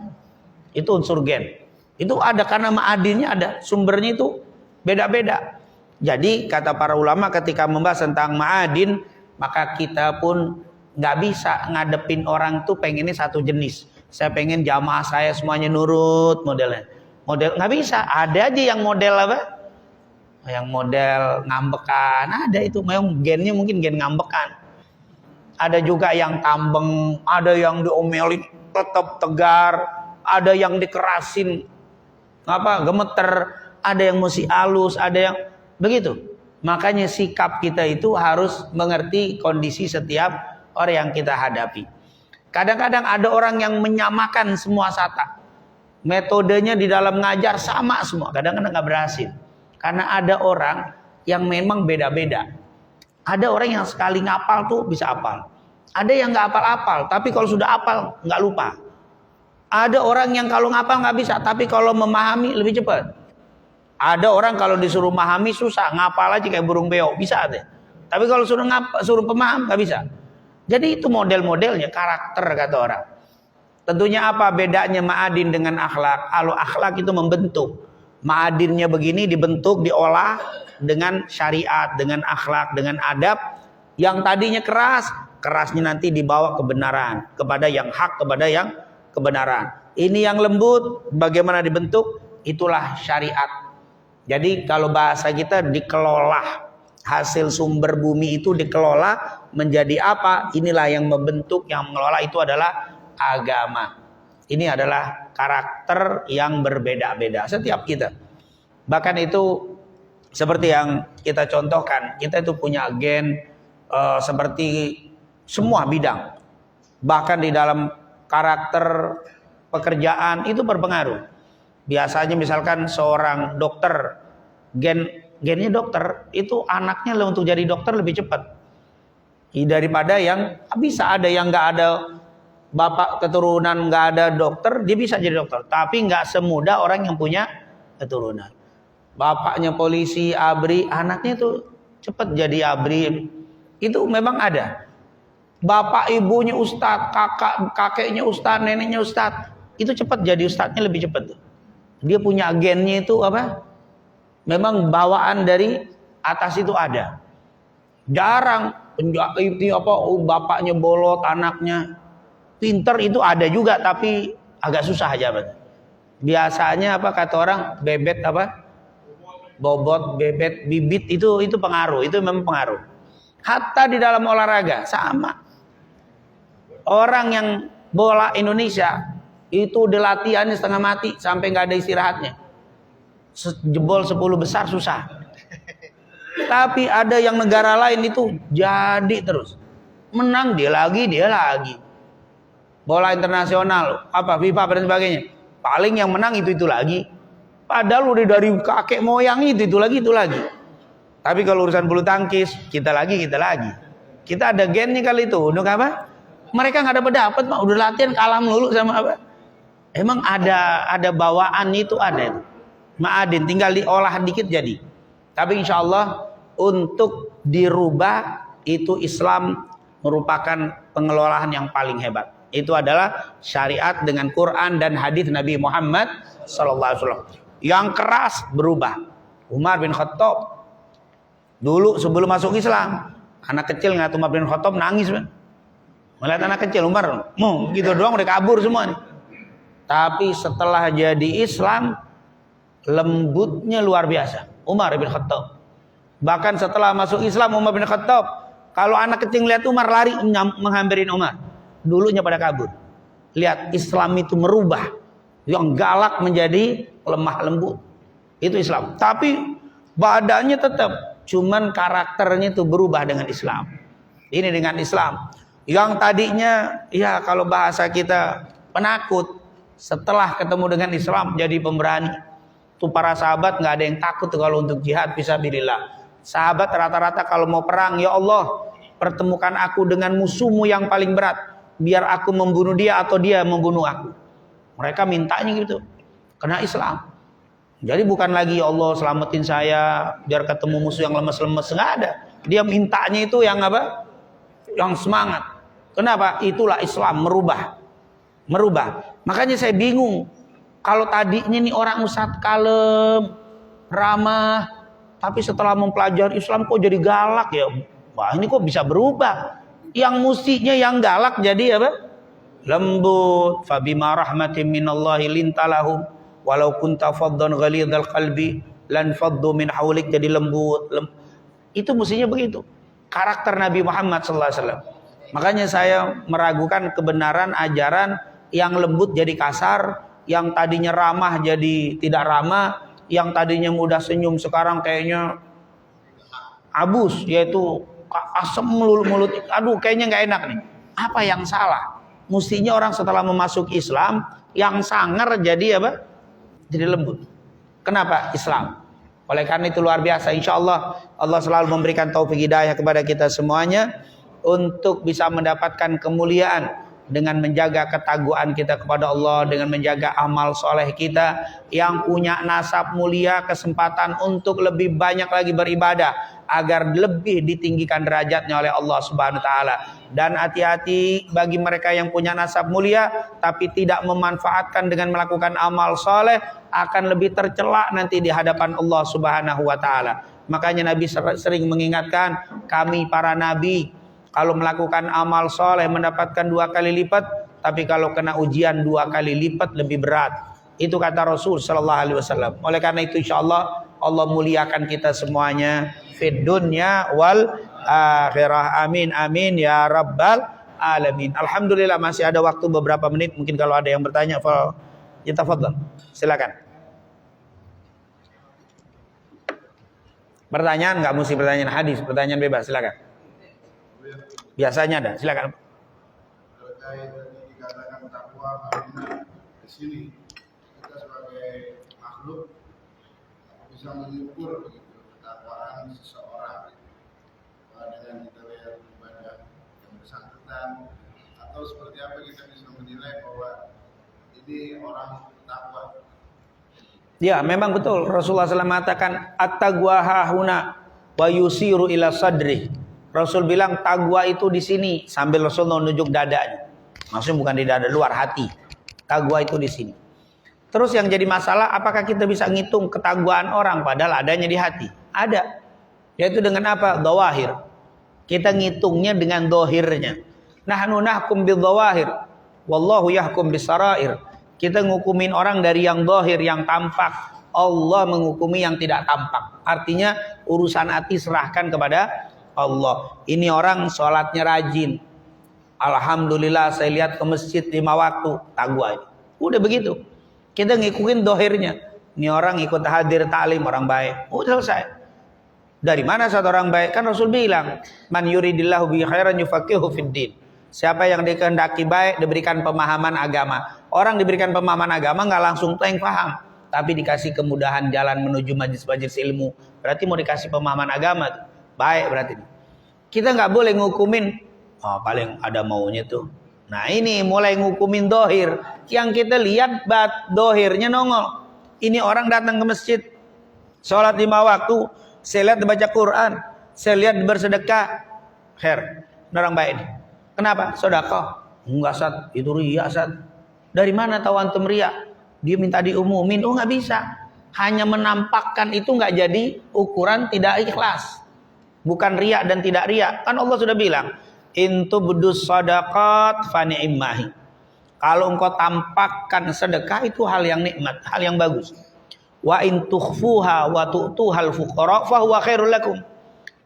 Itu unsur gen. Itu ada karena ma'adinnya ada. Sumbernya itu beda-beda. Jadi kata para ulama ketika membahas tentang ma'adin, maka kita pun nggak bisa ngadepin orang tuh pengennya satu jenis. Saya pengen jamaah saya semuanya nurut modelnya. Model nggak bisa, ada aja yang model yang model ngambekan, ada itu memang gennya mungkin gen ngambekan. Ada juga yang tambeng, ada yang diomelin tetap tegar, ada yang dikerasin gemeter, ada yang mesti halus, ada yang begitu. Makanya sikap kita itu harus mengerti kondisi setiap orang yang kita hadapi. Kadang-kadang ada orang yang menyamakan semua sata. Metodenya di dalam ngajar sama semua, kadang-kadang nggak berhasil. Karena ada orang yang memang beda-beda. Ada orang yang sekali ngapal tuh bisa hafal. Ada yang nggak hafal-hafal, tapi kalau sudah hafal nggak lupa. Ada orang yang kalau ngapal nggak bisa, tapi kalau memahami lebih cepat. Ada orang kalau disuruh memahami susah, ngapal aja kayak burung beo, bisa deh. Tapi kalau suruh pemaham nggak bisa. Jadi itu model-modelnya, karakter kata orang. Tentunya apa bedanya ma'adin dengan akhlak? Kalau akhlak itu membentuk. Ma'adinnya begini dibentuk, diolah dengan syariat, dengan akhlak, dengan adab. Yang tadinya keras, kerasnya nanti dibawa kebenaran. Kepada yang hak, kepada yang kebenaran. Ini yang lembut, bagaimana dibentuk? Itulah syariat. Jadi kalau bahasa kita dikelola. Hasil sumber bumi itu dikelola menjadi apa? Inilah yang membentuk, yang mengelola itu adalah agama. Ini adalah karakter yang berbeda-beda setiap kita. Bahkan itu seperti yang kita contohkan, kita itu punya gen seperti semua bidang. bahkan di dalam karakter pekerjaan itu berpengaruh. Biasanya misalkan seorang dokter, gennya dokter, itu anaknya untuk jadi dokter lebih cepat daripada yang bisa ada yang nggak ada bapak keturunan, nggak ada dokter, dia bisa jadi dokter. Tapi nggak semudah orang yang punya keturunan. Bapaknya polisi, ABRI, anaknya tuh cepat jadi ABRI. Itu memang ada. Bapak ibunya ustadz, kakeknya ustadz, neneknya ustadz, itu cepat jadi ustadznya lebih cepat tuh. Dia punya gennya itu apa? Memang bawaan dari atas itu ada. Jarang itu apa? Bapaknya bolot, anaknya pinter itu ada juga, tapi agak susah aja. Biasanya apa kata orang, bebet apa? Bobot, bebet, bibit itu pengaruh, itu memang pengaruh. Hatta di dalam olahraga sama. Orang yang bola Indonesia itu dilatihannya setengah mati sampai nggak ada istirahatnya. Jebol 10 besar susah. Tapi ada yang negara lain itu jadi terus. Menang dia lagi. Bola internasional, apa FIFA dan sebagainya. Paling yang menang itu lagi. Padahal udah dari kakek moyang itu lagi. Tapi kalau urusan bulu tangkis, kita lagi. Kita ada gennya kali itu. Untuk apa? Mereka nggak dapat Pak. Udah latihan kalah melulu sama apa? Emang ada bawaan itu ada itu. Ma'adin tinggal diolah dikit jadi. Tapi insya Allah untuk dirubah itu Islam merupakan pengelolaan yang paling hebat. Itu adalah syariat dengan Quran dan hadis Nabi Muhammad SAW. Yang keras berubah. Umar bin Khattab dulu sebelum masuk Islam, anak kecil ngeliat Umar bin Khattab nangis. Melihat anak kecil Umar, gitu doang udah kabur semua nih. Tapi setelah jadi Islam, lembutnya luar biasa. Umar bin Khattab. Bahkan setelah masuk Islam Umar bin Khattab, kalau anak kecil lihat Umar lari menghampirin Umar. Dulunya pada kabur. Lihat Islam itu merubah. Yang galak menjadi lemah lembut. Itu Islam. Tapi badannya tetap. Cuman karakternya itu berubah dengan Islam. Ini dengan Islam. Yang tadinya, ya kalau bahasa kita penakut. Setelah ketemu dengan Islam jadi pemberani. Tuh para sahabat nggak ada yang takut tuh kalau untuk jihad fisabilillah. Sahabat rata-rata kalau mau perang, ya Allah, pertemukan aku dengan musuhmu yang paling berat, biar aku membunuh dia atau dia membunuh aku. Mereka mintanya gitu. Karena Islam. Jadi bukan lagi ya Allah selamatin saya biar ketemu musuh yang lemes-lemes, nggak ada. Dia mintanya itu yang apa? Yang semangat. Kenapa? Itulah Islam merubah. Makanya saya bingung. Kalau tadinya nih orang ustadz kalem, ramah, tapi setelah mempelajari Islam kok jadi galak ya. Wah, ini kok bisa berubah. Yang mestinya yang galak jadi apa? Lembut. Fabima rahmatin minallahi lintalahum walau kunta faddan ghalidhal qalbi lan faddu min haulik, jadi lembut. Itu mestinya begitu. Karakter Nabi Muhammad sallallahu alaihi wasallam. Makanya saya meragukan kebenaran ajaran yang lembut jadi kasar, yang tadinya ramah jadi tidak ramah, yang tadinya mudah senyum sekarang kayaknya abus, yaitu asam mulut. Aduh, kayaknya nggak enak nih. Apa yang salah? Mestinya orang setelah memasuki Islam yang sangar jadi apa? Jadi lembut. Kenapa? Islam. Oleh karena itu luar biasa. Insya Allah Allah selalu memberikan taufik hidayah kepada kita semuanya untuk bisa mendapatkan kemuliaan dengan menjaga ketakwaan kita kepada Allah, dengan menjaga amal soleh kita, yang punya nasab mulia kesempatan untuk lebih banyak lagi beribadah agar lebih ditinggikan derajatnya oleh Allah Subhanahu wa taala. Dan hati-hati bagi mereka yang punya nasab mulia tapi tidak memanfaatkan dengan melakukan amal soleh, akan lebih tercela nanti di hadapan Allah Subhanahu wa taala. Makanya Nabi sering mengingatkan kami para nabi, kalau melakukan amal soleh mendapatkan 2 kali lipat, tapi kalau kena ujian 2 kali lipat lebih berat. Itu kata Rasul sallallahu alaihi wasallam. Oleh karena itu insyaallah Allah muliakan kita semuanya fid dunya wal akhirah. Amin amin ya rabbal alamin. Alhamdulillah masih ada waktu beberapa menit, mungkin kalau ada yang bertanya tafadhal. Silakan. Pertanyaan enggak mesti pertanyaan hadis, pertanyaan bebas, silakan. Biasanya ada, silakan. terkait tadi dikatakan takwa karena di sini kita sebagai makhluk bisa mengukur begitu ketakwaan seseorang dengan kita lihat ibadah yang bersangkutan atau seperti apa kita bisa menilai bahwa ini orang takwa. Ya, memang betul. Rasulullah SAW mengatakan at-taqwa hahuna wa yusiru ila sadri. Rasul bilang taqwa itu di sini sambil Rasul menunjuk dadanya. Maksudnya bukan di dada luar, hati. Taqwa itu di sini. Terus yang jadi masalah, apakah kita bisa ngitung ketakwaan orang padahal adanya di hati? Ada. Yaitu dengan apa? Dhawahir. Kita ngitungnya dengan dohirnya. Nahnu nahkum bil dhawahir wallahu yahkum bis sarair. Kita ngukumin orang dari yang dohir, yang tampak. Allah menghukumi yang tidak tampak. Artinya urusan hati serahkan kepada Allah. Ini orang sholatnya rajin. Alhamdulillah saya lihat ke masjid 5 waktu. Taqwa. Udah begitu. Kita ngikutin dohirnya. Ini orang ikut hadir ta'lim, orang baik. Udah selesai. Dari mana satu orang baik? Kan Rasul bilang, man yuridillahu bi khairan yufaqihu fid din. Siapa yang dikehendaki baik diberikan pemahaman agama. Orang diberikan pemahaman agama nggak langsung teng paham, tapi dikasih kemudahan jalan menuju majelis-majelis ilmu. Berarti mau dikasih pemahaman agama tuh. Baik berarti. Kita nggak boleh ngukumin, oh paling ada maunya tuh. Nah ini mulai ngukumin dohir. Yang kita lihat dohirnya nongol. Ini orang datang ke masjid, sholat 5 waktu, saya lihat baca Quran, saya lihat bersedekah. Khair, orang baik ini. Kenapa? Sedekah. Enggak, Sat, itu riya, Sat. Dari mana tahu antum riya? Dia minta diumumin. Oh, enggak bisa. Hanya menampakkan itu enggak jadi ukuran tidak ikhlas. Bukan riya dan tidak riya. Kan Allah sudah bilang, in tubdus shadaqat fa ni'mahi. Kalau engkau tampakkan sedekah itu hal yang nikmat, hal yang bagus. Wa in tukhfuha wa tu'tuhal fuqara fa huwa khairul lakum.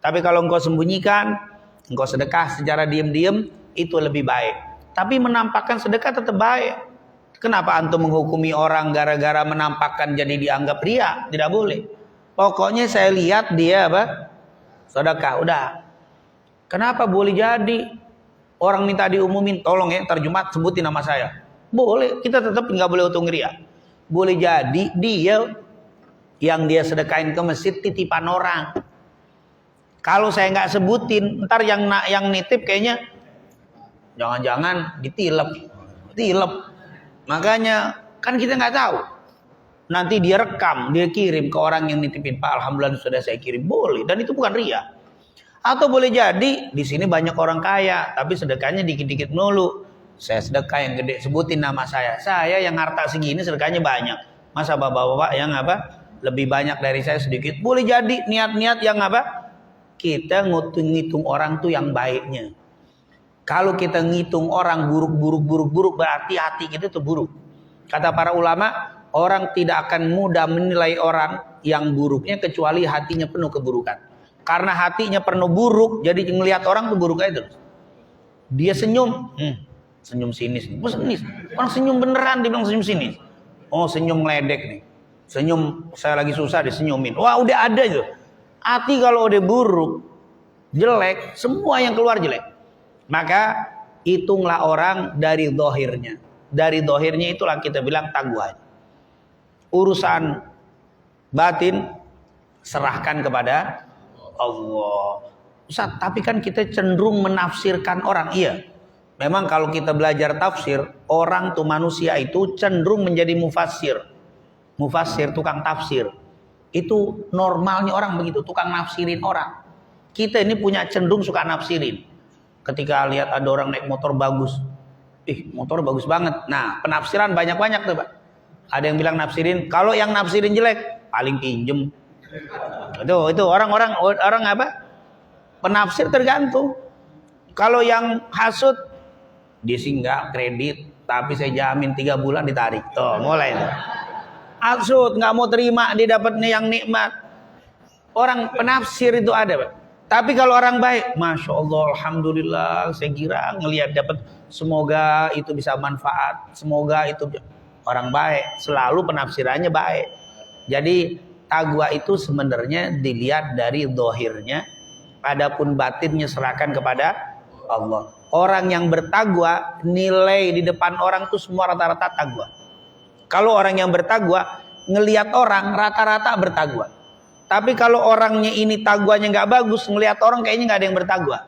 Tapi kalau engkau sembunyikan, engkau sedekah secara diam-diam, itu lebih baik. Tapi menampakkan sedekah tetap baik. Kenapa antum menghukumi orang gara-gara menampakkan jadi dianggap riya? Tidak boleh. Pokoknya saya lihat dia apa? Sedekah, udah. Kenapa boleh jadi orang minta diumumin, tolong ya terjemahat sebutin nama saya. Boleh, kita tetap nggak boleh untung riya. Boleh jadi dia yang dia sedekahin ke masjid titipan orang. Kalau saya nggak sebutin, ntar yang nitip kayaknya jangan-jangan ditilep. Makanya kan kita nggak tahu. Nanti dia rekam, dia kirim ke orang yang nitipin, Pak, alhamdulillah sudah saya kirim. Boleh, dan itu bukan riya. Atau boleh jadi di sini banyak orang kaya, tapi sedekahnya dikit-dikit melulu. Saya sedekah yang gede, sebutin nama saya. Saya yang harta segini sedekahnya banyak. Masa bapak-bapak yang apa? Lebih banyak dari saya sedikit. Boleh jadi niat-niat yang apa? Kita ngitung orang tuh yang baiknya. Kalau kita ngitung orang buruk berarti hati kita tuh buruk. Kata para ulama, orang tidak akan mudah menilai orang yang buruknya kecuali hatinya penuh keburukan. Karena hatinya penuh buruk, jadi ngelihat orang tuh buruk aja terus. Dia senyum, senyum sinis. Orang senyum beneran dibilang senyum sinis. Oh senyum ngeledek nih. Senyum saya lagi susah disenyumin. Wah udah ada itu. Hati kalau udah buruk, jelek, semua yang keluar jelek. Maka hitunglah orang dari dohirnya. Dari dohirnya itulah kita bilang taqwa. Urusan batin serahkan kepada Allah. Ustaz, tapi kan kita cenderung menafsirkan orang. Iya. Memang kalau kita belajar tafsir, orang tuh manusia itu cenderung menjadi mufassir. Mufassir, tukang tafsir. Itu normalnya orang begitu, tukang nafsirin orang. Kita ini punya cenderung suka nafsirin. Ketika lihat ada orang naik motor bagus. Motor bagus banget. Nah, penafsiran banyak-banyak tuh, Pak. Ada yang bilang nafsirin, kalau yang nafsirin jelek, paling pinjem. Itu orang apa? Penafsir tergantung. Kalau yang hasud, dia sih enggak kredit, tapi saya jamin 3 bulan ditarik. Tuh, mulai tuh. Hasud, enggak mau terima dia dapatnya yang nikmat. Orang penafsir itu ada, Pak. Tapi kalau orang baik, Masya Allah, alhamdulillah, saya kira ngelihat dapat, semoga itu bisa manfaat, semoga itu orang baik, selalu penafsirannya baik. Jadi taqwa itu sebenarnya dilihat dari dohirnya, adapun batinnya serahkan kepada Allah. Orang yang bertakwa nilai di depan orang tuh semua rata-rata takwa. Kalau orang yang bertakwa ngelihat orang rata-rata bertakwa. Tapi kalau orangnya ini takwanya nggak bagus, ngelihat orang kayaknya nggak ada yang bertakwa.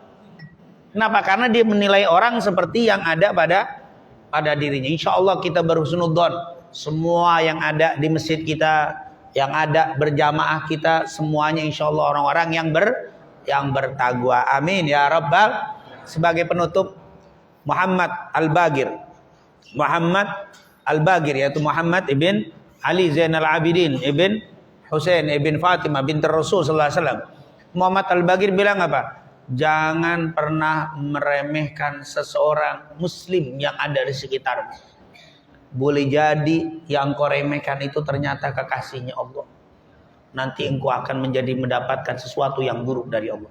Kenapa? Karena dia menilai orang seperti yang ada pada dirinya. Insya Allah kita berhusnudzon. Semua yang ada di masjid kita, yang ada berjamaah kita, semuanya insya Allah orang-orang yang bertakwa. Amin ya Rabbal. Sebagai penutup, Muhammad Al-Bagir. Muhammad Al-Bagir yaitu Muhammad ibn Ali Zainal Abidin ibn Husain ibn Fatimah binti Rasul sallallahu alaihi wasallam. Muhammad Al-Bagir bilang apa? Jangan pernah meremehkan seseorang muslim yang ada di sekitarmu. Boleh jadi yang kau remehkan itu ternyata kekasihnya Allah. Nanti engkau akan mendapatkan sesuatu yang buruk dari Allah.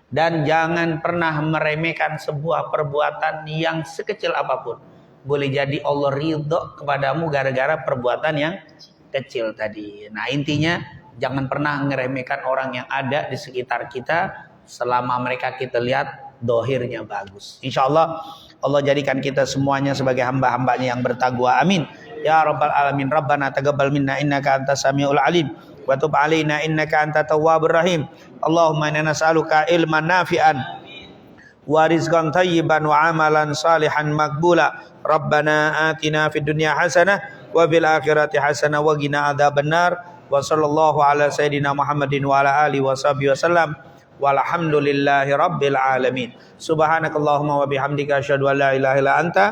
Dan jangan pernah meremehkan sebuah perbuatan yang sekecil apapun. Boleh jadi Allah ridho kepadamu gara-gara perbuatan yang kecil tadi. Nah intinya jangan pernah ngeremehkan orang yang ada di sekitar kita selama mereka kita lihat dohirnya bagus. Insya Allah Allah jadikan kita semuanya sebagai hamba-hambanya yang bertakwa. Amin. Ya Rabbal Alamin. Rabbana taqabbal minna innaka antas samiul alim. Wa tub alaina innaka antat tawwabur rahim. Allahumma inna nas'aluka ilman nafi'an wa rizqan thayyiban wa amalan salihan maqbula. Rabbana atina fid dunya hasanah wa fil akhirati hasanah wa qina adzabannar. Wa sallallahu ala sayidina Muhammadin wa ala alihi washabihi wasallam. Walhamdulillahi rabbil alamin. Subhanakallahumma wa bihamdika asyhadu an la ilaha illa anta